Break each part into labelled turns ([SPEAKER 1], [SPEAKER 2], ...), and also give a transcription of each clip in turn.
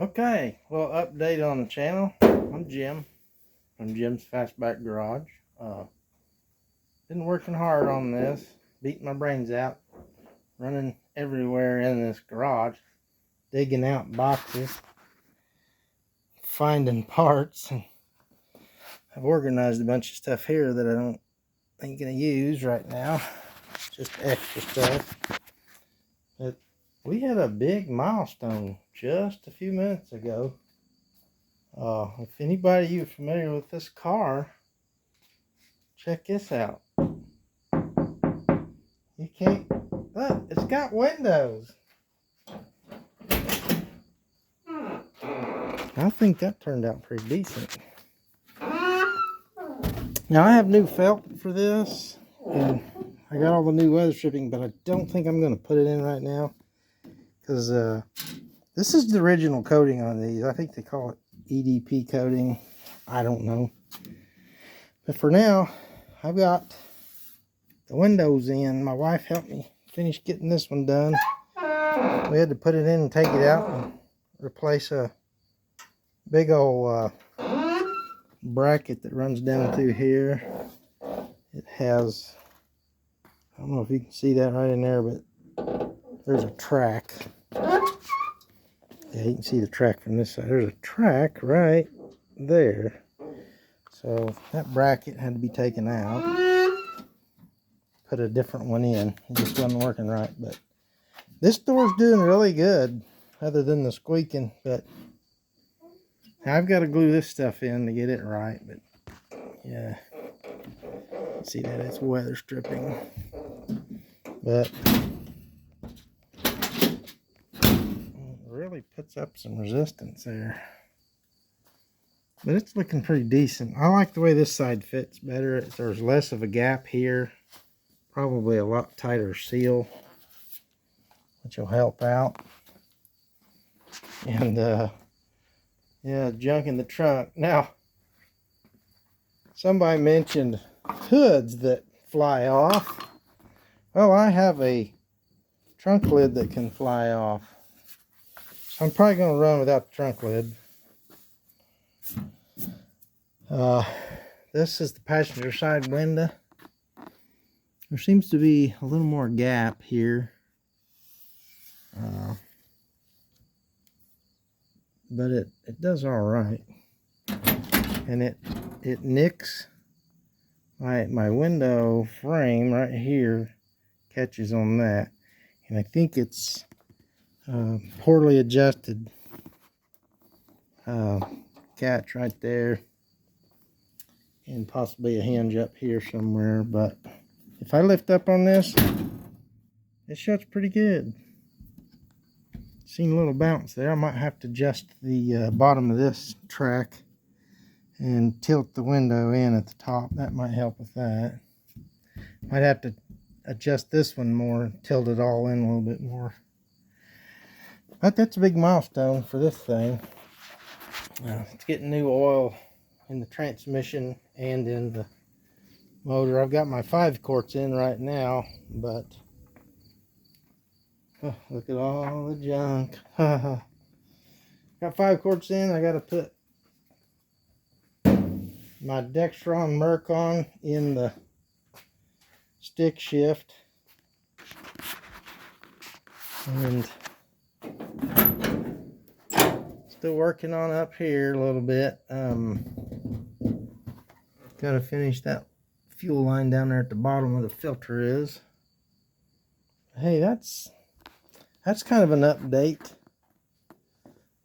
[SPEAKER 1] Okay, well, update on the channel. I'm Jim from Jim's Fastback Garage. Been working hard on this, beating my brains out, running everywhere in this garage, digging out boxes, finding parts. And I've organized a bunch of stuff here that I ain't gonna use right now, just extra stuff. But we had a big milestone just a few minutes ago. If anybody of you are familiar with this car, check this out. You can't, look, it's got windows. I think that turned out pretty decent. Now I have new felt for this, and I got all the new weather stripping, but I don't think I'm going to put it in right now, because this is the original coating on these. I think they call it EDP coating. I don't know. But for now, I've got the windows in. My wife helped me finish getting this one done. We had to put it in and take it out and replace a big old bracket that runs down through here. It has, I don't know if you can see that right in there, but there's a track. Yeah, you can see the track from this side. There's a track right there. So that bracket had to be taken out. Put a different one in. It just wasn't working right. But this door's doing really good, other than the squeaking. But I've got to glue this stuff in to get it right. But yeah, see that it's weather stripping. But really puts up some resistance there, but it's looking pretty decent. I like the way this side fits better. There's less of a gap here, probably a lot tighter seal, which will help out. And yeah, junk in the trunk. Now somebody mentioned hoods that fly off. Well, I have a trunk lid that can fly off. I'm probably going to run without the trunk lid. This is the passenger side window. There seems to be a little more gap here. But it does all right. And it nicks my window frame right here, catches on that. And I think it's poorly adjusted catch right there, and possibly a hinge up here somewhere. But if I lift up on this, it shuts pretty good. Seen a little bounce there. I might have to adjust the bottom of this track and tilt the window in at the top. That might help with that. Might have to adjust this one more, tilt it all in a little bit more. But that's a big milestone for this thing. It's getting new oil in the transmission and in the motor. I've got my 5 quarts in right now, but oh, look at all the junk. Got 5 quarts in. I got to put my Dextron Mercon in the stick shift, and still working on up here a little bit. Got to finish that fuel line down there at the bottom where the filter is. Hey, that's kind of an update,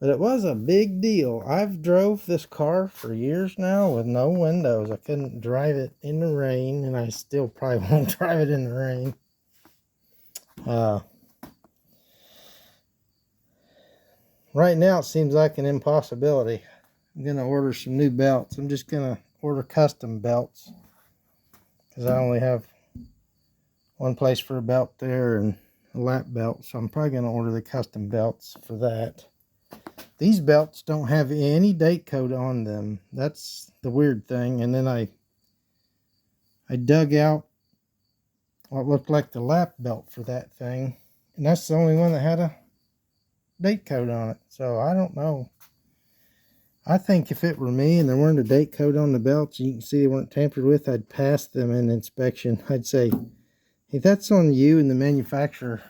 [SPEAKER 1] but it was a big deal. I've drove this car for years now with no windows. I couldn't drive it in the rain, and I still probably won't drive it in the rain. Right now it seems like an impossibility. I'm gonna order some new belts. I'm just gonna order custom belts, because I only have one place for a belt there and a lap belt, so I'm probably gonna order the custom belts for that. These belts don't have any date code on them. That's the weird thing. And then I dug out what looked like the lap belt for that thing, and that's the only one that had a date code on it. So I don't know. I think if it were me and there weren't a date code on the belts, you can see they weren't tampered with, I'd pass them in inspection. I'd say, hey, that's on you and the manufacturer.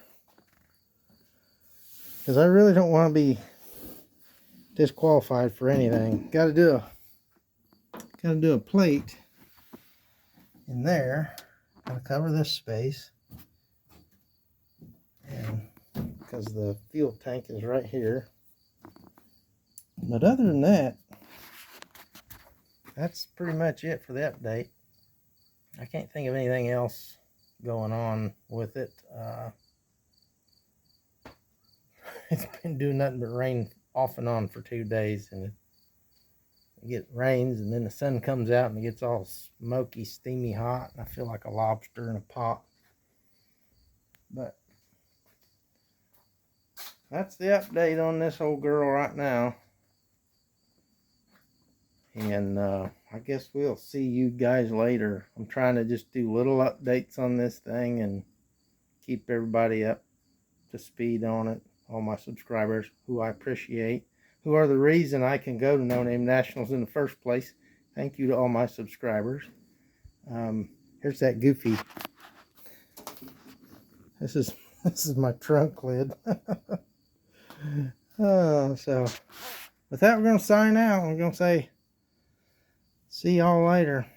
[SPEAKER 1] Because I really don't want to be disqualified for anything. Gotta do a plate in there. Gotta cover this space. And because the fuel tank is right here. But other than that, that's pretty much it for the update. I can't think of anything else going on with it. It's been doing nothing but rain off and on for 2 days, and it rains, and then the sun comes out and it gets all smoky, steamy hot, and I feel like a lobster in a pot. But that's the update on this old girl right now. And I guess we'll see you guys later. I'm trying to just do little updates on this thing and keep everybody up to speed on it. All my subscribers, who I appreciate, who are the reason I can go to No Name Nationals in the first place. Thank you to all my subscribers. Here's that Goofy. This is my trunk lid. So with that, we're going to sign out. I'm going to say, see y'all later.